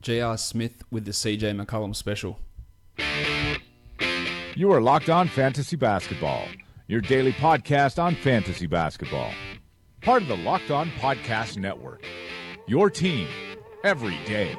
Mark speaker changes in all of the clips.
Speaker 1: J.R. Smith with the CJ McCollum special.
Speaker 2: You are Locked On Fantasy Basketball, your daily podcast on fantasy basketball. Part of the Locked On Podcast Network, your team every day.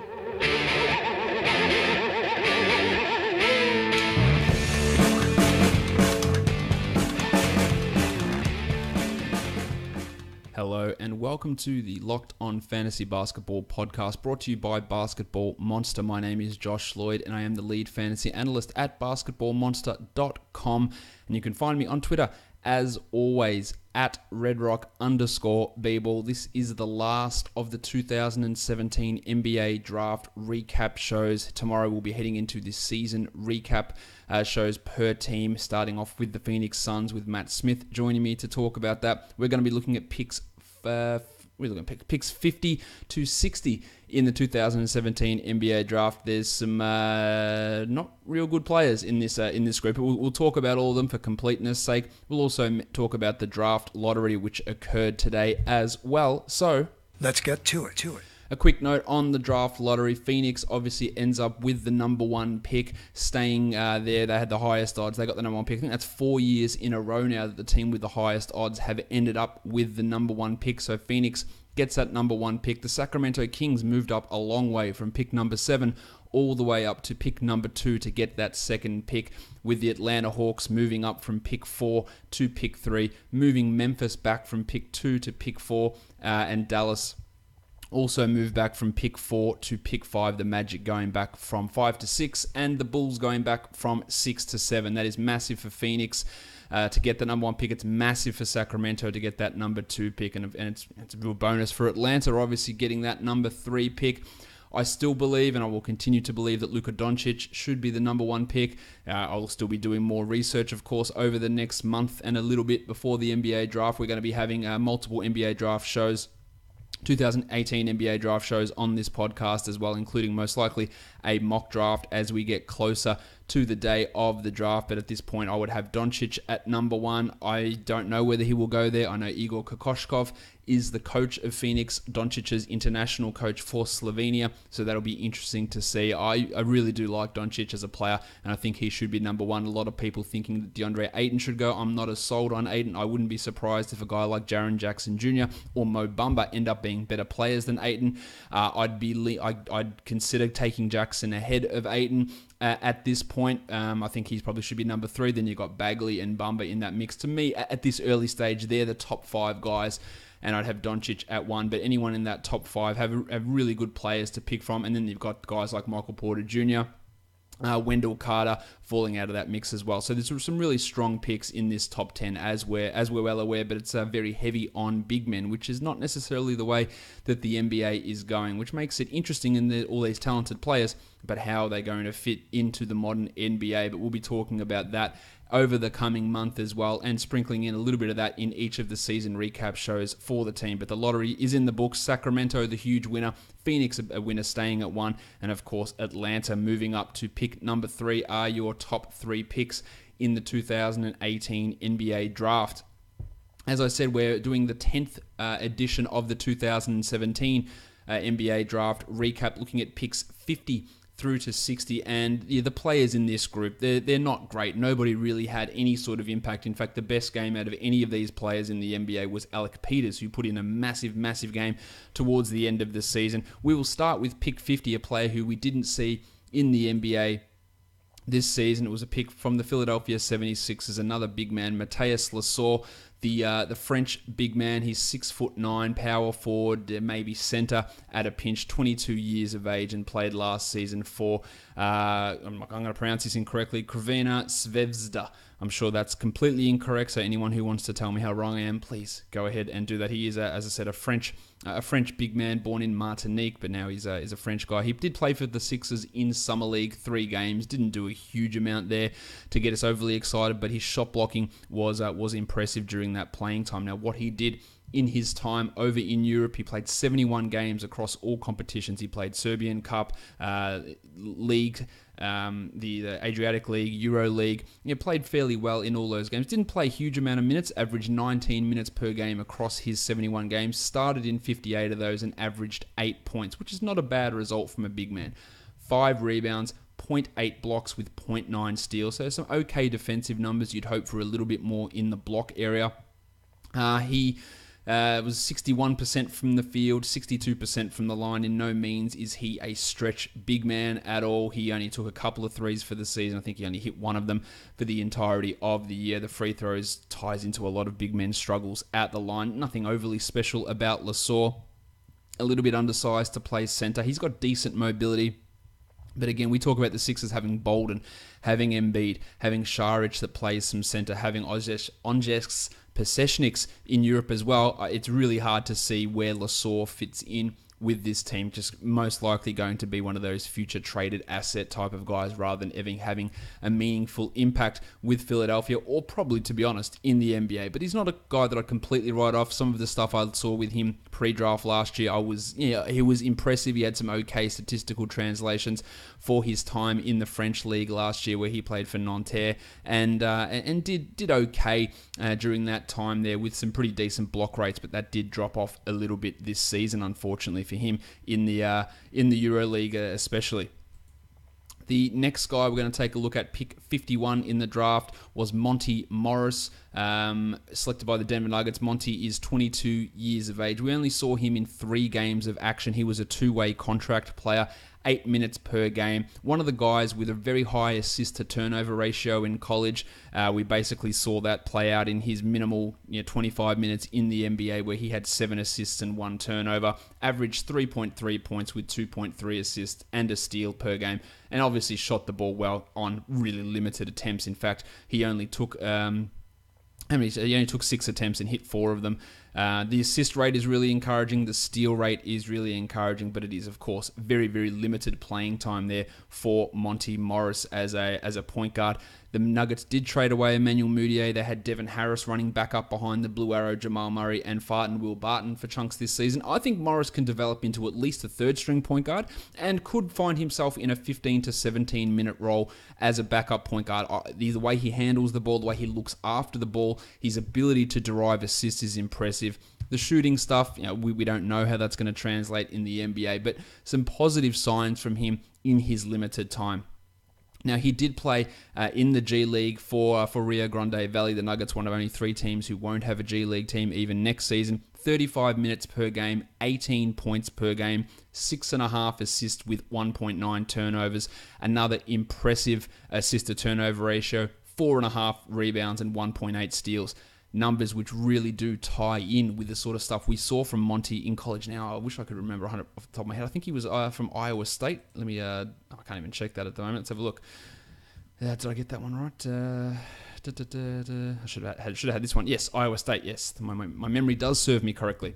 Speaker 1: Hello and welcome to the Locked On Fantasy Basketball podcast brought to you by Basketball Monster. My name is Josh Lloyd and I am the lead fantasy analyst at basketballmonster.com, and you can find me on Twitter as always at redrock_bball. This is the last of the 2017 NBA draft recap shows. Tomorrow we'll be heading into the season recap shows per team, starting off with the Phoenix Suns with Matt Smith joining me to talk about that. We're going to be looking at picks 50 to 60 in the 2017 NBA draft. There's some not real good players in this group. We'll talk about all of them for completeness sake. We'll also talk about the draft lottery, which occurred today as well. So
Speaker 3: let's get to it.
Speaker 1: A quick note on the draft lottery. Phoenix obviously ends up with the number one pick, staying there. They had the highest odds. They got the number one pick. I think that's 4 years in a row now that the team with the highest odds have ended up with the number one pick. So Phoenix gets that number one pick. The Sacramento Kings moved up a long way from pick number 7 all the way up to pick number 2 to get that second pick, with the Atlanta Hawks moving up from pick 4 to pick 3, moving Memphis back from pick 2 to pick 4, and Dallas also moved back from pick 4 to pick 5, the Magic going back from 5 to 6, and the Bulls going back from 6 to 7. That is massive for Phoenix to get the number one pick. It's massive for Sacramento to get that number 2 pick, and it's a real bonus for Atlanta, obviously getting that number 3 pick. I still believe, and I will continue to believe, that Luka Doncic should be the number one pick. I'll still be doing more research, of course, over the next month and a little bit before the NBA draft. We're going to be having multiple NBA draft shows, 2018 NBA draft shows on this podcast as well, including most likely a mock draft as we get closer to the day of the draft. But at this point, I would have Doncic at number 1. I don't know whether he will go there. I know Igor Kokoshkov is the coach of Phoenix, Doncic's international coach for Slovenia, so that'll be interesting to see. I really do like Doncic as a player, and I think he should be number 1. A lot of people thinking that DeAndre Ayton should go. I'm not as sold on Ayton. I wouldn't be surprised if a guy like Jaren Jackson Jr. or Mo Bamba end up being better players than Ayton. I'd consider taking Jackson ahead of Ayton. At this point, I think he probably should be number 3. Then you've got Bagley and Bamba in that mix. To me, at this early stage, they're the top 5 guys, and I'd have Doncic at 1. But anyone in that top 5 have really good players to pick from. And then you've got guys like Michael Porter Jr., Wendell Carter falling out of that mix as well. So there's some really strong picks in this top 10 as we're well aware, but it's very heavy on big men, which is not necessarily the way that the NBA is going, which makes it interesting in all these talented players, but how are they going to fit into the modern NBA? But we'll be talking about that over the coming month as well, and sprinkling in a little bit of that in each of the season recap shows for the team. But the lottery is in the books. Sacramento, the huge winner. Phoenix, a winner, staying at 1. And of course, Atlanta moving up to pick number 3 are your top 3 picks in the 2018 NBA draft. As I said, we're doing the 10th edition of the 2017 NBA draft recap, looking at picks 50 through to 60, and the players in this group, they're not great. Nobody really had any sort of impact. In fact, the best game out of any of these players in the NBA was Alec Peters, who put in a massive game towards the end of the season. We will start with pick 50, a player who we didn't see in the NBA this season. It was a pick from the Philadelphia 76ers, another big man, Matheus Lesor, the French big man. He's 6'9", power forward, maybe center at a pinch, 22 years of age, and played last season for, I'm going to pronounce this incorrectly, Crvena Zvezda. I'm sure that's completely incorrect, so anyone who wants to tell me how wrong I am, please go ahead and do that. He is, as I said, a French big man born in Martinique, but now he's a French guy. He did play for the Sixers in Summer League, 3 games. Didn't do a huge amount there to get us overly excited, but his shot blocking was impressive during getting that playing time. Now, what he did in his time over in Europe, he played 71 games across all competitions. He played Serbian Cup, League, the Adriatic League, Euro League. He played fairly well in all those games. Didn't play a huge amount of minutes, averaged 19 minutes per game across his 71 games. Started in 58 of those and averaged 8 points, which is not a bad result from a big man. 5 rebounds, 0.8 blocks with 0.9 steals. So some okay defensive numbers. You'd hope for a little bit more in the block area. He was 61% from the field, 62% from the line. In no means is he a stretch big man at all. He only took a couple of threes for the season. I think he only hit one of them for the entirety of the year. The free throws ties into a lot of big men's struggles at the line. Nothing overly special about Lasor. A little bit undersized to play center. He's got decent mobility. But again, we talk about the Sixers having Bolden, having Embiid, having Šarić that plays some center, having Onjes Pasečniks in Europe as well. It's really hard to see where Lasor fits in with this team. Just most likely going to be one of those future traded asset type of guys rather than ever having a meaningful impact with Philadelphia or probably, to be honest, in the NBA. But he's not a guy that I completely write off. Some of the stuff I saw with him pre-draft last year, he was impressive. He had some okay statistical translations for his time in the French league last year where he played for Nanterre and did okay during that time there with some pretty decent block rates, but that did drop off a little bit this season, unfortunately for him in the EuroLeague especially. The next guy we're going to take a look at, pick 51 in the draft, was Monte Morris, selected by the Denver Nuggets. Monte is 22 years of age. We only saw him in 3 games of action. He was a 2-way contract player, 8 minutes per game. One of the guys with a very high assist-to-turnover ratio in college. We basically saw that play out in his minimal 25 minutes in the NBA where he had 7 assists and 1 turnover, averaged 3.3 points with 2.3 assists and a steal per game, and obviously shot the ball well on really limited attempts. In fact, he only took... he only took 6 attempts and hit 4 of them. The assist rate is really encouraging. The steal rate is really encouraging, but it is, of course, very, very limited playing time there for Monte Morris as a point guard. The Nuggets did trade away Emmanuel Mudiay. They had Devin Harris running back up behind the Blue Arrow, Jamal Murray, and Farton Will Barton for chunks this season. I think Morris can develop into at least a third-string point guard and could find himself in a 15 to 17-minute role as a backup point guard. The way he handles the ball, the way he looks after the ball, his ability to derive assists is impressive. The shooting stuff, we don't know how that's going to translate in the NBA, but some positive signs from him in his limited time. Now, he did play in the G League for Rio Grande Valley. The Nuggets, one of only 3 teams who won't have a G League team even next season. 35 minutes per game, 18 points per game, 6.5 assists with 1.9 turnovers. Another impressive assist-to-turnover ratio, 4.5 rebounds and 1.8 steals. Numbers which really do tie in with the sort of stuff we saw from Monte in college. Now, I wish I could remember 100 off the top of my head. I think he was from Iowa State. Let me, I can't even check that at the moment. Let's have a look. Did I get that one right? I should have had this one. Yes, Iowa State, yes. My memory does serve me correctly.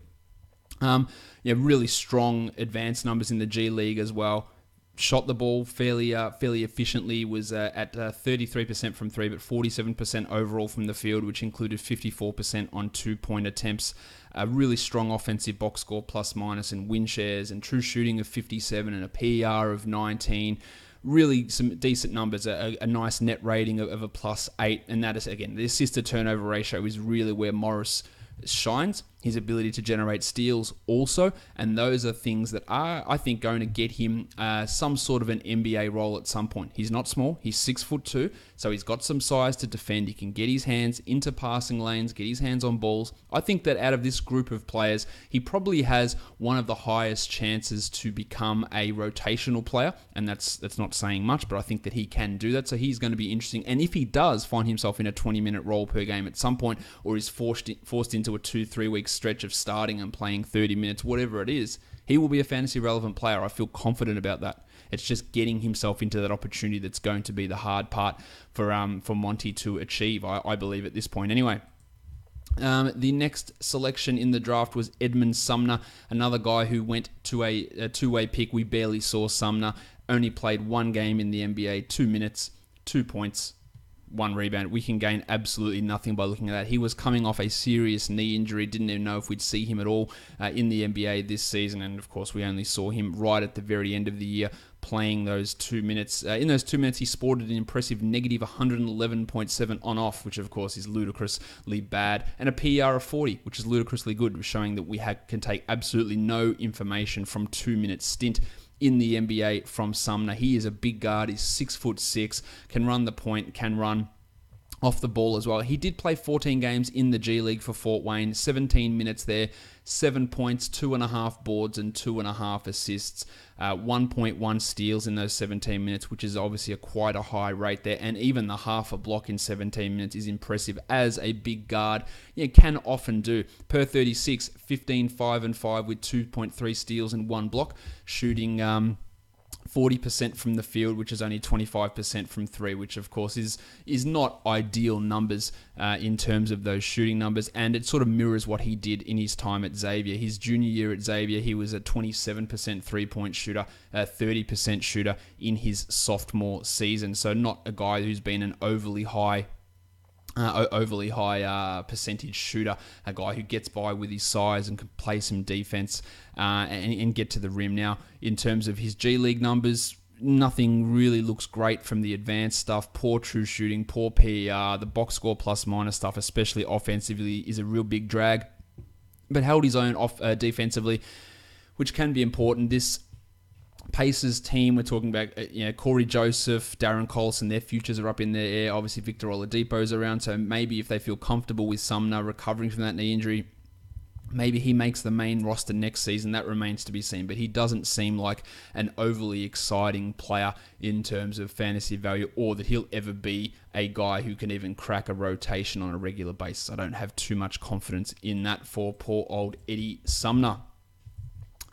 Speaker 1: Really strong advanced numbers in the G League as well. Shot the ball fairly efficiently, was at 33% from 3, but 47% overall from the field, which included 54% on 2-point attempts. A really strong offensive box score, plus minus, and win shares, and true shooting of 57 and a PER of 19. Really some decent numbers, a nice net rating of a +8, and that is, again, the assist-to-turnover ratio is really where Morris shines. His ability to generate steals also, and those are things that are, I think, going to get him some sort of an NBA role at some point. He's not small, he's 6'2", so he's got some size to defend. He can get his hands into passing lanes, get his hands on balls. I think that out of this group of players, he probably has one of the highest chances to become a rotational player, and that's not saying much, but I think that he can do that, so he's going to be interesting. And if he does find himself in a 20-minute role per game at some point, or is forced into a 2-3 week stretch of starting and playing 30 minutes, whatever it is, he will be a fantasy relevant player. I feel confident about that. It's just getting himself into that opportunity that's going to be the hard part for Monte to achieve, I believe, at this point anyway. The next selection in the draft was Edmund Sumner, another guy who went to a 2-way pick. We barely saw Sumner, only played 1 game in the NBA, 2 minutes, 2 points, 1 rebound. We can gain absolutely nothing by looking at that. He was coming off a serious knee injury. Didn't even know if we'd see him at all in the NBA this season. And of course, we only saw him right at the very end of the year playing those 2 minutes. In those 2 minutes, he sported an impressive negative 111.7 on-off, which of course is ludicrously bad, and a PER of 40, which is ludicrously good, showing that we can take absolutely no information from 2 minute stint in the NBA from Sumner. He is a big guard. He's 6'6", can run the point, can run off the ball as well. He did play 14 games in the G League for Fort Wayne, 17 minutes there, 7 points, 2.5 boards, and 2.5 assists, 1.1 steals in those 17 minutes, which is obviously quite a high rate there. And even the half a block in 17 minutes is impressive as a big guard. Can often do. Per 36, 15, 5, and 5 with 2.3 steals and 1 block, shooting 40% from the field, which is only 25% from 3, which of course is not ideal numbers in terms of those shooting numbers, and it sort of mirrors what he did in his time at Xavier. His junior year at Xavier, he was a 27% 3-point shooter, a 30% shooter in his sophomore season, so not a guy who's been an overly high percentage shooter, a guy who gets by with his size and can play some defense and get to the rim. Now, in terms of his G League numbers, nothing really looks great from the advanced stuff. Poor true shooting, poor PER, the box score plus minus stuff, especially offensively, is a real big drag. But held his own defensively, which can be important. This Pacers team, we're talking about Corey Joseph, Darren Collison, their futures are up in the air. Obviously, Victor Oladipo's around, so maybe if they feel comfortable with Sumner recovering from that knee injury, maybe he makes the main roster next season. That remains to be seen, but he doesn't seem like an overly exciting player in terms of fantasy value, or that he'll ever be a guy who can even crack a rotation on a regular basis. I don't have too much confidence in that for poor old Eddie Sumner.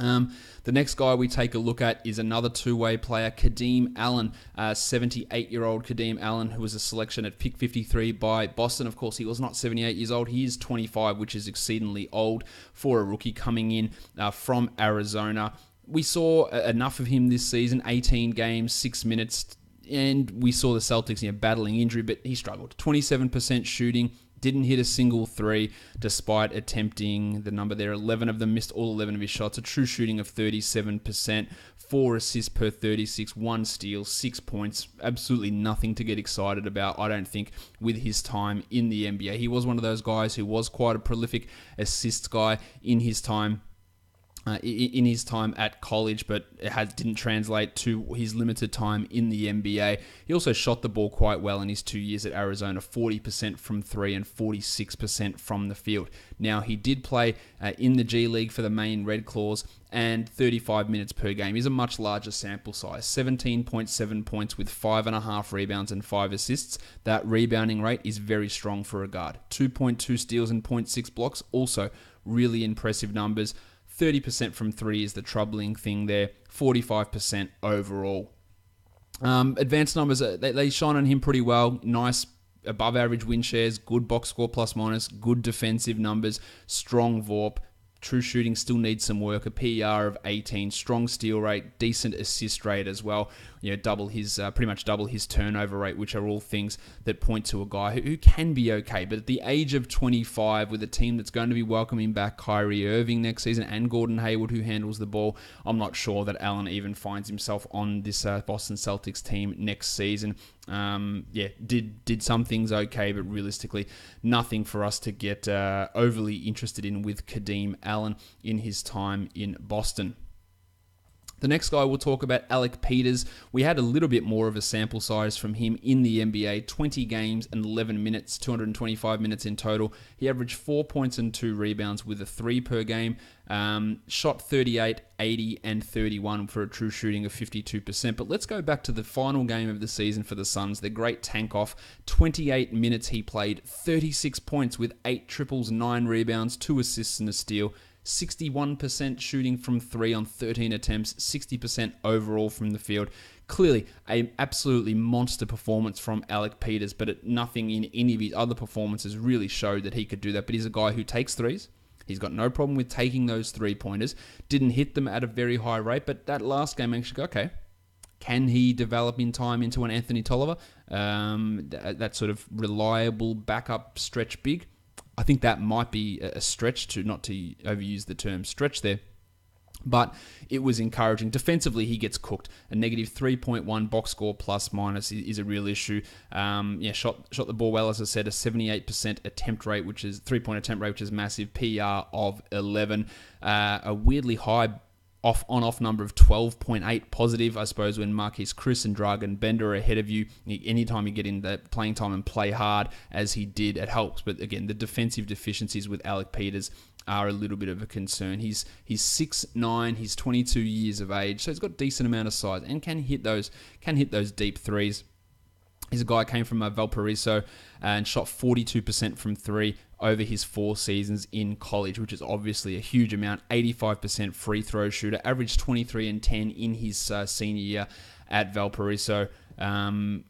Speaker 1: The next guy we take a look at is another two-way player, Kadeem Allen, 78-year-old Kadeem Allen, who was a selection at pick 53 by Boston. Of course, he was not 78 years old. He is 25, which is exceedingly old for a rookie coming in from Arizona. We saw enough of him this season, 18 games, 6 minutes, and we saw the Celtics battling injury, but he struggled. 27% shooting. Didn't hit a single 3 despite attempting the number there. 11 of them, missed all 11 of his shots. A true shooting of 37%, 4 assists per 36, 1 steal, 6 points. Absolutely nothing to get excited about, I don't think, with his time in the NBA. He was one of those guys who was quite a prolific assists guy in his time at college, but it didn't translate to his limited time in the NBA. He also shot the ball quite well in his 2 years at Arizona, 40% from 3 and 46% from the field. Now, he did play in the G League for the Maine Red Claws, and 35 minutes per game is a much larger sample size. 17.7 points with 5.5 rebounds and 5 assists. That rebounding rate is very strong for a guard. 2.2 steals and 0.6 blocks, also really impressive numbers. 30% from 3 is the troubling thing there. 45% overall. Advanced numbers, they shine on him pretty well. Nice above average win shares, good box score plus minus, good defensive numbers, strong VORP. True shooting still needs some work. A PER of 18, strong steal rate, decent assist rate as well. Pretty much double his turnover rate, which are all things that point to a guy who can be okay. But at the age of 25, with a team that's going to be welcoming back Kyrie Irving next season and Gordon Hayward, who handles the ball, I'm not sure that Allen even finds himself on this Boston Celtics team next season. Did some things okay, but realistically, nothing for us to get overly interested in with Kadeem Allen in his time in Boston. The next guy we'll talk about, Alec Peters. We had a little bit more of a sample size from him in the NBA, 20 games and 11 minutes, 225 minutes in total. He averaged 4 points and 2 rebounds with a 3 per game. Shot 38, 80, and 31 for a true shooting of 52%. But let's go back to the final game of the season for the Suns, their great tank-off. 28 minutes he played, 36 points with 8 triples, 9 rebounds, 2 assists and a steal. 61% shooting from 3 on 13 attempts, 60% overall from the field. Clearly, an absolutely monster performance from Alec Peters, but nothing in any of his other performances really showed that he could do that. But he's a guy who takes threes. He's got no problem with taking those 3-pointers. Didn't hit them at a very high rate, but that last game actually, okay, Can he develop in time into an Anthony Tolliver? That sort of reliable backup stretch big. I think that might be a stretch, not to overuse the term stretch there. But it was encouraging. Defensively, he gets cooked. A negative 3.1 box score plus minus is a real issue. Shot the ball well, as I said, a 78% attempt rate, which is 3-point attempt rate, which is massive. PR of 11. A weirdly high on-off number of 12.8 positive. I suppose when Marquise Chris and Dragan Bender are ahead of you, anytime you get in the playing time and play hard, as he did, it helps. But again, the defensive deficiencies with Alec Peters are a little bit of a concern. He's 6'9", he's 22 years of age, so he's got a decent amount of size and can hit those deep threes. He's a guy who came from Valparaiso and shot 42% from three over his 4 seasons in college, which is obviously a huge amount. 85% free throw shooter, averaged 23 and 10 in his senior year at Valparaiso. Doesn't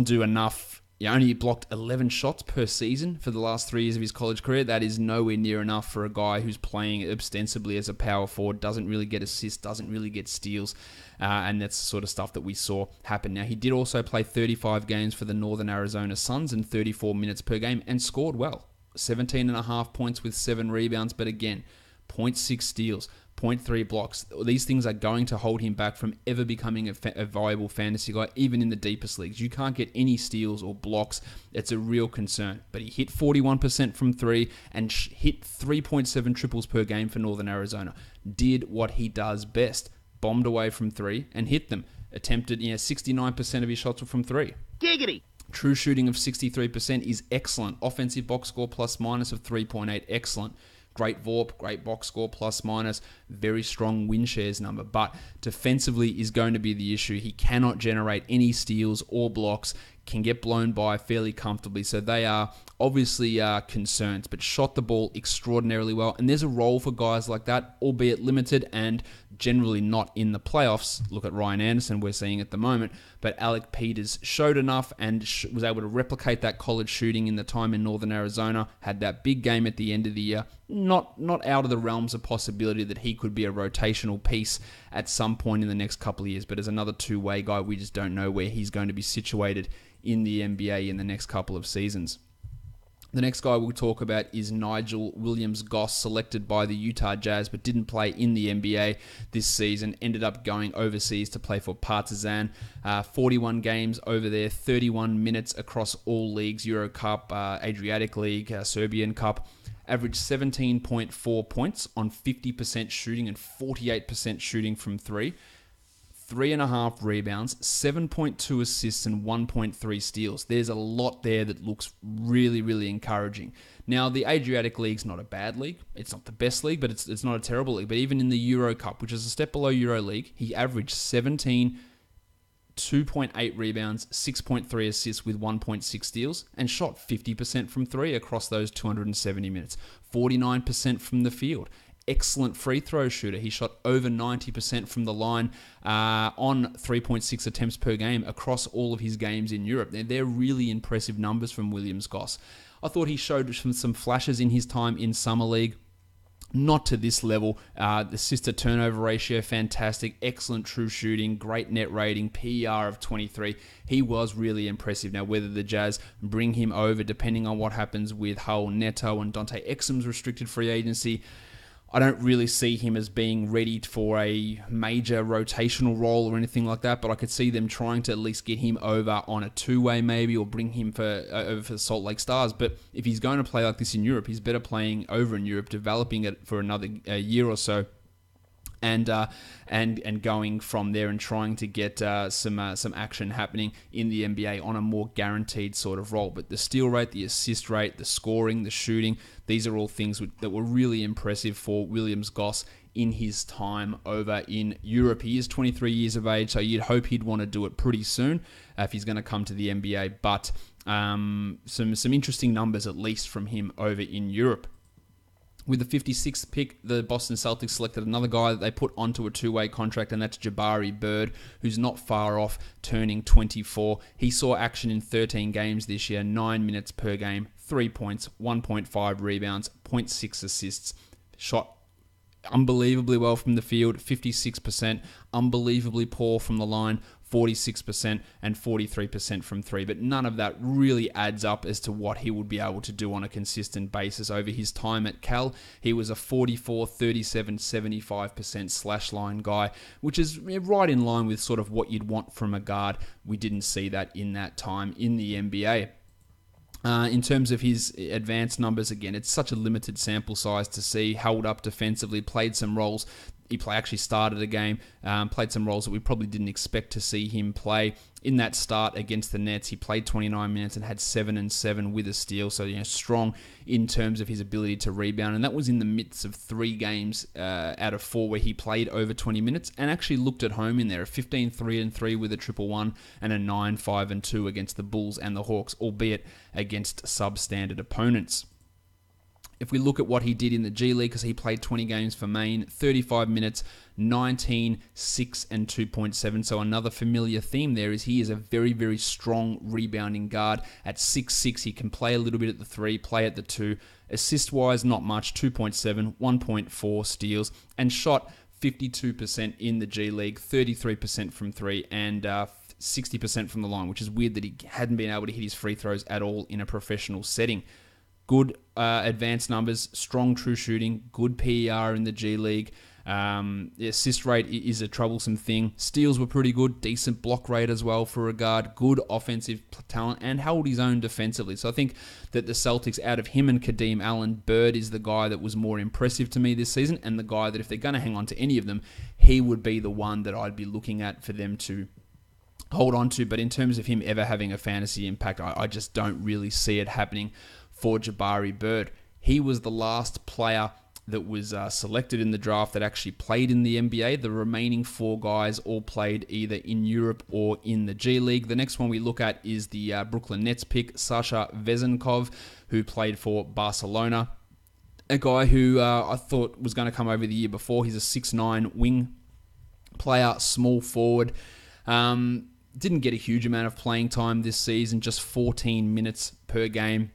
Speaker 1: do enough. He only blocked 11 shots per season for the last 3 years of his college career. That is nowhere near enough for a guy who's playing ostensibly as a power forward, doesn't really get assists, doesn't really get steals, and that's the sort of stuff that we saw happen. Now, he did also play 35 games for the Northern Arizona Suns in 34 minutes per game and scored well. 17.5 points with 7 rebounds, but again, 0.6 steals, 0.3 blocks. These things are going to hold him back from ever becoming a viable fantasy guy, even in the deepest leagues. You can't get any steals or blocks. It's a real concern. But he hit 41% from 3 and hit 3.7 triples per game for Northern Arizona. Did what he does best. Bombed away from 3 and hit them. Attempted 69% of his shots were from 3.
Speaker 3: Giggity!
Speaker 1: True shooting of 63% is excellent. Offensive box score plus minus of 3.8, excellent. Great VORP, great box score, plus minus, very strong win shares number. But defensively is going to be the issue. He cannot generate any steals or blocks, can get blown by fairly comfortably. So they are obviously concerns, but shot the ball extraordinarily well. And there's a role for guys like that, albeit limited and generally not in the playoffs. Look at Ryan Anderson, we're seeing at the moment. But Alec Peters showed enough and was able to replicate that college shooting in the time in Northern Arizona. Had that big game at the end of the year. Not out of the realms of possibility that he could be a rotational piece at some point in the next couple of years. But as another two-way guy, we just don't know where he's going to be situated in the NBA in the next couple of seasons. The next guy we'll talk about is Nigel Williams-Goss, selected by the Utah Jazz, but didn't play in the NBA this season. Ended up going overseas to play for Partizan. 41 games over there, 31 minutes across all leagues, Euro Cup, Adriatic League, Serbian Cup. Averaged 17.4 points on 50% shooting and 48% shooting from 3. 3.5 rebounds, 7.2 assists, and 1.3 steals. There's a lot there that looks really, really encouraging. Now, the Adriatic League's not a bad league. It's not the best league, but it's not a terrible league. But even in the Euro Cup, which is a step below Euro League, he averaged 2.8 rebounds, 6.3 assists with 1.6 steals, and shot 50% from 3 across those 270 minutes. 49% from the field. Excellent free throw shooter. He shot over 90% from the line on 3.6 attempts per game across all of his games in Europe. They're really impressive numbers from Williams-Goss. I thought he showed some flashes in his time in Summer League. Not to this level. The assist-to-turnover ratio, fantastic. Excellent true shooting. Great net rating. PER of 23. He was really impressive. Now, whether the Jazz bring him over, depending on what happens with Raul Neto and Dante Exum's restricted free agency, I don't really see him as being ready for a major rotational role or anything like that, but I could see them trying to at least get him over on a two-way maybe, or bring him over for the Salt Lake Stars. But if he's going to play like this in Europe, he's better playing over in Europe, developing it for another year or so, and going from there and trying to get some action happening in the NBA on a more guaranteed sort of role. But the steal rate, the assist rate, the scoring, the shooting, these are all things that were really impressive for Williams-Goss in his time over in Europe. He is 23 years of age, so you'd hope he'd want to do it pretty soon if he's going to come to the NBA. But some interesting numbers, at least from him over in Europe. With the 56th pick, the Boston Celtics selected another guy that they put onto a two-way contract, and that's Jabari Bird, who's not far off turning 24. He saw action in 13 games this year, 9 minutes per game, 3 points, 1.5 rebounds, 0.6 assists, shot unbelievably well from the field, 56%, unbelievably poor from the line, 46% and 43% from three. But none of that really adds up as to what he would be able to do on a consistent basis over his time at Cal. He was a 44, 37, 75% slash line guy, which is right in line with sort of what you'd want from a guard. We didn't see that in that time in the NBA. In terms of his advanced numbers, again, it's such a limited sample size to see. Held up defensively, played some roles. He actually started a game, played some roles that we probably didn't expect to see him play. In that start against the Nets, he played 29 minutes and had 7 and 7 with a steal. So, strong in terms of his ability to rebound. And that was in the midst of 3 games out of 4 where he played over 20 minutes and actually looked at home in there. A 15-3-3 with a 1-1 and a 9-5-2 against the Bulls and the Hawks, albeit against substandard opponents. If we look at what he did in the G League, because he played 20 games for Maine, 35 minutes, 19, 6, and 2.7. So another familiar theme there is he is a very, very strong rebounding guard. At 6'6", he can play a little bit at the 3, play at the 2. Assist-wise, not much, 2.7, 1.4 steals, and shot 52% in the G League, 33% from 3, and 60% from the line, which is weird that he hadn't been able to hit his free throws at all in a professional setting. Good advanced numbers, strong true shooting, good PER in the G League. The assist rate is a troublesome thing. Steals were pretty good, decent block rate as well for a guard, good offensive talent, and held his own defensively. So I think that the Celtics, out of him and Kadeem Allen, Bird is the guy that was more impressive to me this season, and the guy that if they're going to hang on to any of them, he would be the one that I'd be looking at for them to hold on to. But in terms of him ever having a fantasy impact, I just don't really see it happening for Jabari Bird. He was the last player that was selected in the draft that actually played in the NBA. The remaining 4 guys all played either in Europe or in the G League. The next one we look at is the Brooklyn Nets pick, Sasha Vezenkov, who played for Barcelona. A guy who I thought was going to come over the year before. He's a 6'9" wing player, small forward. Didn't get a huge amount of playing time this season, just 14 minutes per game.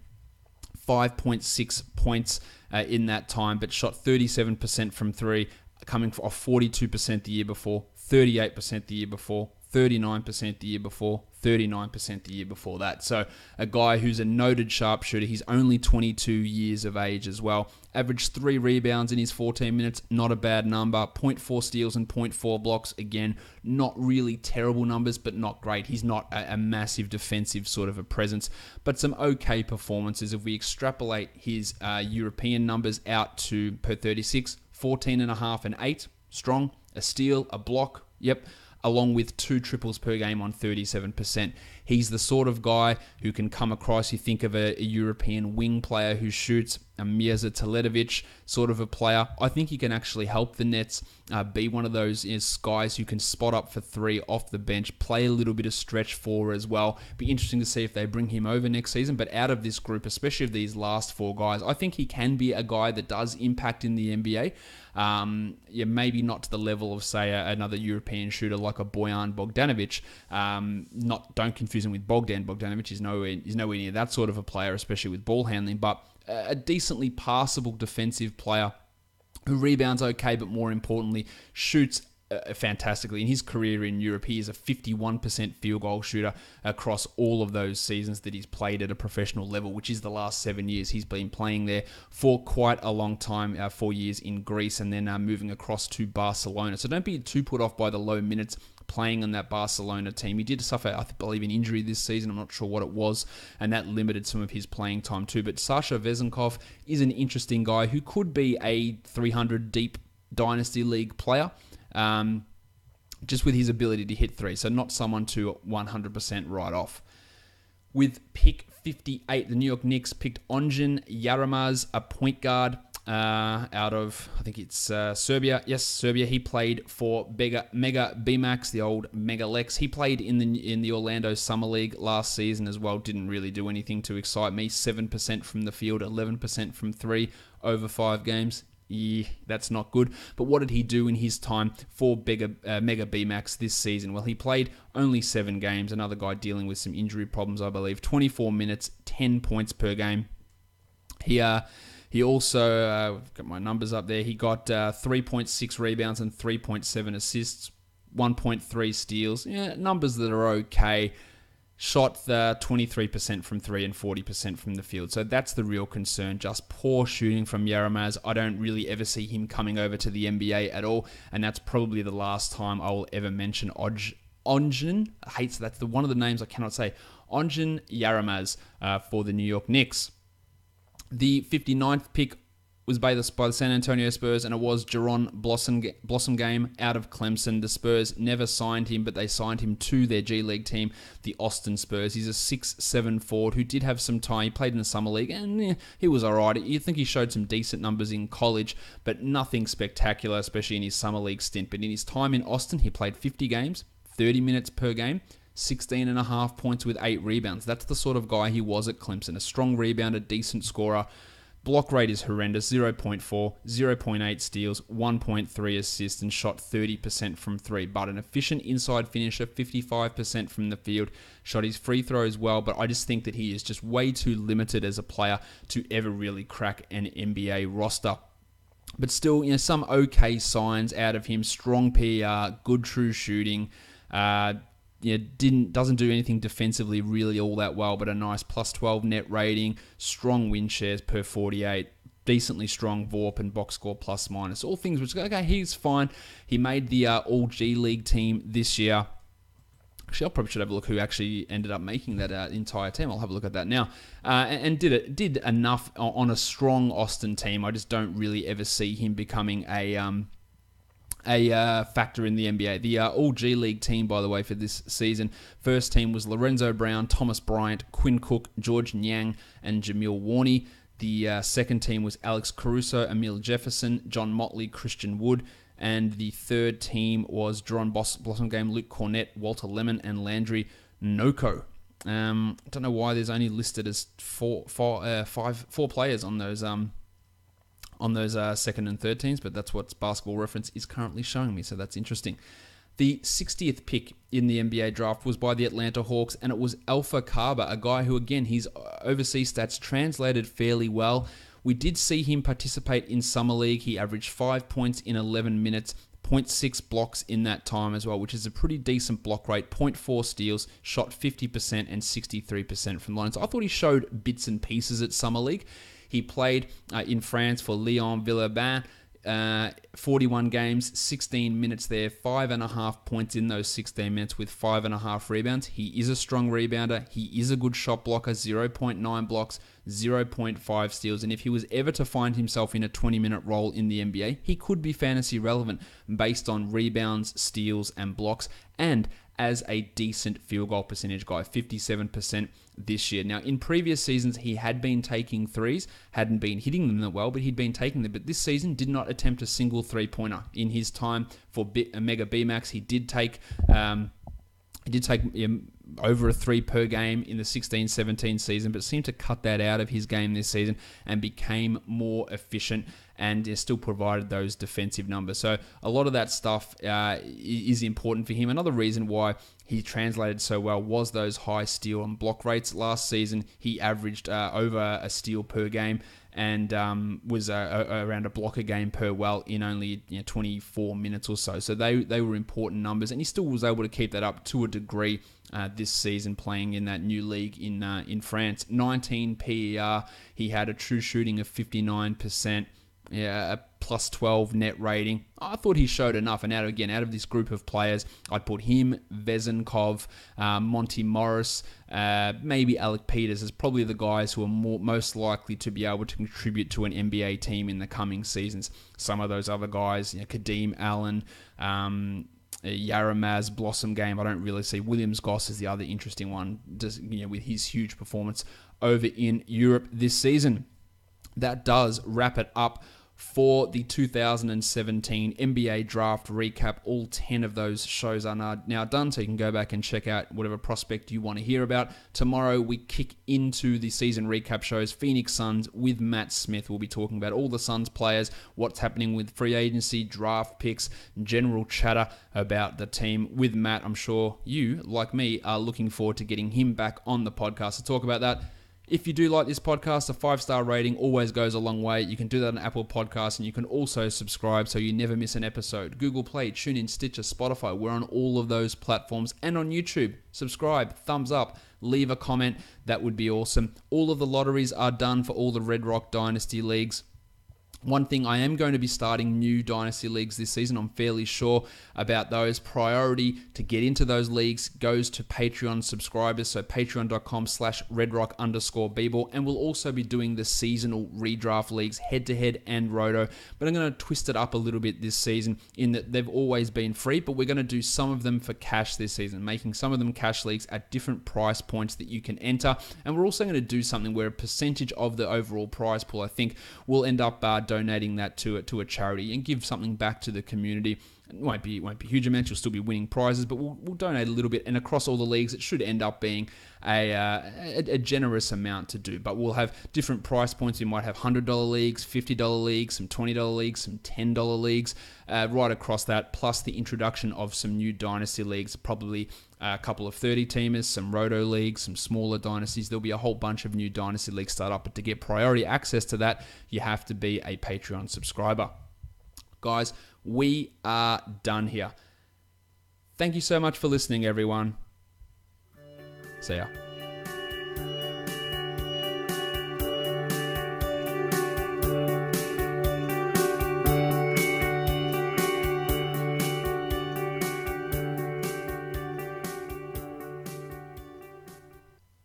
Speaker 1: 5.6 points in that time, but shot 37% from 3, coming off 42% the year before, 38% the year before, 39% the year before, 39% the year before that. So a guy who's a noted sharpshooter. He's only 22 years of age as well. Averaged 3 rebounds in his 14 minutes. Not a bad number. 0.4 steals and 0.4 blocks. Again, not really terrible numbers, but not great. He's not a massive defensive sort of a presence, but some okay performances. If we extrapolate his European numbers out to per 36, 14.5 and 8. Strong. A steal, a block. Yep. Along with 2 triples per game on 37%. He's the sort of guy who can come across, you think of a European wing player who shoots, a Mirza Teletovic sort of a player. I think he can actually help the Nets be one of those guys who can spot up for 3 off the bench, play a little bit of stretch 4 as well. Be interesting to see if they bring him over next season. But out of this group, especially of these last 4 guys, I think he can be a guy that does impact in the NBA. Maybe not to the level of, say, another European shooter like a Bojan Bogdanovic. Don't confuse him with Bogdan Bogdanovic. He's nowhere near that sort of a player, especially with ball handling. But a decently passable defensive player who rebounds okay, but more importantly, shoots fantastically. In his career in Europe, he is a 51% field goal shooter across all of those seasons that he's played at a professional level, which is the last 7 years. He's been playing there for quite a long time, 4 years in Greece, and then moving across to Barcelona. So don't be too put off by the low minutes playing on that Barcelona team. He did suffer, I believe, an injury this season. I'm not sure what it was, and that limited some of his playing time too. But Sasha Vezenkov is an interesting guy who could be a 300 deep Dynasty League player. Just with his ability to hit 3, so not someone to 100% write off. With pick 58, the New York Knicks picked Onjin Yaramaz, a point guard out of, I think it's Serbia. Yes, Serbia. He played for Mega BMAX, the old Mega Lex. He played in the Orlando Summer League last season as well. Didn't really do anything to excite me. 7% from the field, 11% from 3 over 5 games. Yeah, that's not good. But what did he do in his time for Mega BMAX this season? Well, he played only 7 games. Another guy dealing with some injury problems, I believe. 24 minutes, 10 points per game. He He also, got my numbers up there, he got 3.6 rebounds and 3.7 assists, 1.3 steals. Yeah, numbers that are okay. Shot 23% from 3 and 40% from the field. So that's the real concern, just poor shooting from Yaramaz. I don't really ever see him coming over to the NBA at all, and that's probably the last time I will ever mention Ongen. That's one of the names I cannot say. Ongen Yaramaz for the New York Knicks. The 59th pick was by the San Antonio Spurs, and it was Jaron Blossomgame out of Clemson. The Spurs never signed him, but they signed him to their G League team, the Austin Spurs. He's a 6'7" forward who did have some time. He played in the Summer League, and he was all right. You think he showed some decent numbers in college, but nothing spectacular, especially in his Summer League stint. But in his time in Austin, he played 50 games, 30 minutes per game, 16.5 points with 8 rebounds. That's the sort of guy he was at Clemson. A strong rebounder, decent scorer. Block rate is horrendous, 0.4, 0.8 steals, 1.3 assists, and shot 30% from 3. But an efficient inside finisher, 55% from the field. Shot his free throws well, but I just think that he is just way too limited as a player to ever really crack an NBA roster. But still, some okay signs out of him. Strong PR, good true shooting. Doesn't do anything defensively really all that well, but a nice plus 12 net rating, strong win shares per 48, decently strong VORP and box score plus minus. All things which, okay, he's fine. He made the All G League team this year. Actually, I probably should have a look who actually ended up making that entire team. I'll have a look at that now. And did enough on a strong Austin team. I just don't really ever see him becoming a factor in the NBA. The All G League team, by the way, for this season, first team was Lorenzo Brown, Thomas Bryant, Quinn Cook, George Niang, and Jamil Warney. The second team was Alex Caruso, Emil Jefferson, John Motley, Christian Wood. And the third team was Jaron Blossomgame, Luke Cornett, Walter Lemon, and Landry Noko. I don't know why there's only listed as four players on those second and third teams, but that's what Basketball Reference is currently showing me, so that's interesting. The 60th pick in the NBA draft was by the Atlanta Hawks, and it was Alpha Kaba, a guy who, again, his overseas stats translated fairly well. We did see him participate in Summer League. He averaged 5 points in 11 minutes, 0.6 blocks in that time as well, which is a pretty decent block rate, 0.4 steals, shot 50% and 63% from the line. So I thought he showed bits and pieces at Summer League. He played in France for Lyon Villeurbanne, 41 games, 16 minutes there, 5.5 points in those 16 minutes with 5.5 rebounds. He is a strong rebounder. He is a good shot blocker, 0.9 blocks, 0.5 steals. And if he was ever to find himself in a 20-minute role in the NBA, he could be fantasy relevant based on rebounds, steals, and blocks, and as a decent field goal percentage guy, 57% this year. Now, in previous seasons, he had been taking threes, hadn't been hitting them that well, but he'd been taking them. But this season, did not attempt a single three-pointer. In his time for Mega B-Max, he did take over a 3 per game in the 16-17 season, but seemed to cut that out of his game this season and became more efficient and still provided those defensive numbers. So a lot of that stuff is important for him. Another reason why he translated so well was those high steal and block rates. Last season, he averaged over a steal per game and was around a block a game per in only 24 minutes or so. So they were important numbers, and he still was able to keep that up to a degree this season playing in that new league in France. 19 PER, he had a true shooting of 59%. A plus 12 net rating. I thought he showed enough, and out of this group of players, I'd put him, Vezenkov, Monty Morris, maybe Alec Peters as probably the guys who are most likely to be able to contribute to an NBA team in the coming seasons. Some of those other guys, Kadeem Allen, Yaramaz, Blossomgame, I don't really see. Williams Goss is the other interesting one, just, with his huge performance over in Europe this season. That does wrap it up for the 2017 NBA Draft Recap. All 10 of those shows are now done, so you can go back and check out whatever prospect you want to hear about. Tomorrow, we kick into the season recap shows. Phoenix Suns with Matt Smith. We'll be talking about all the Suns players, what's happening with free agency, draft picks, general chatter about the team with Matt. I'm sure you, like me, are looking forward to getting him back on the podcast to talk about that. If you do like this podcast, a 5-star rating always goes a long way. You can do that on Apple Podcasts, and you can also subscribe so you never miss an episode. Google Play, TuneIn, Stitcher, Spotify. We're on all of those platforms and on YouTube. Subscribe, thumbs up, leave a comment. That would be awesome. All of the lotteries are done for all the Red Rock Dynasty leagues. One thing, I am going to be starting new Dynasty leagues this season. I'm fairly sure about those. Priority to get into those leagues goes to Patreon subscribers. So patreon.com/redrock_bball. And we'll also be doing the seasonal redraft leagues, head-to-head and roto. But I'm going to twist it up a little bit this season in that they've always been free, but we're going to do some of them for cash this season, making some of them cash leagues at different price points that you can enter. And we're also going to do something where a percentage of the overall prize pool, I think, will end up donating that to a charity and give something back to the community. It won't be huge amounts. You'll still be winning prizes, but we'll donate a little bit. And across all the leagues, it should end up being a generous amount to do. But we'll have different price points. You might have $100 leagues, $50 leagues, some $20 leagues, some $10 leagues, right across that. Plus the introduction of some new dynasty leagues, probably a couple of 30-teamers, some roto leagues, some smaller dynasties. There'll be a whole bunch of new dynasty leagues start up. But to get priority access to that, you have to be a Patreon subscriber. Guys, we are done here. Thank you so much for listening, everyone. See ya.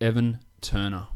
Speaker 1: Evan Turner.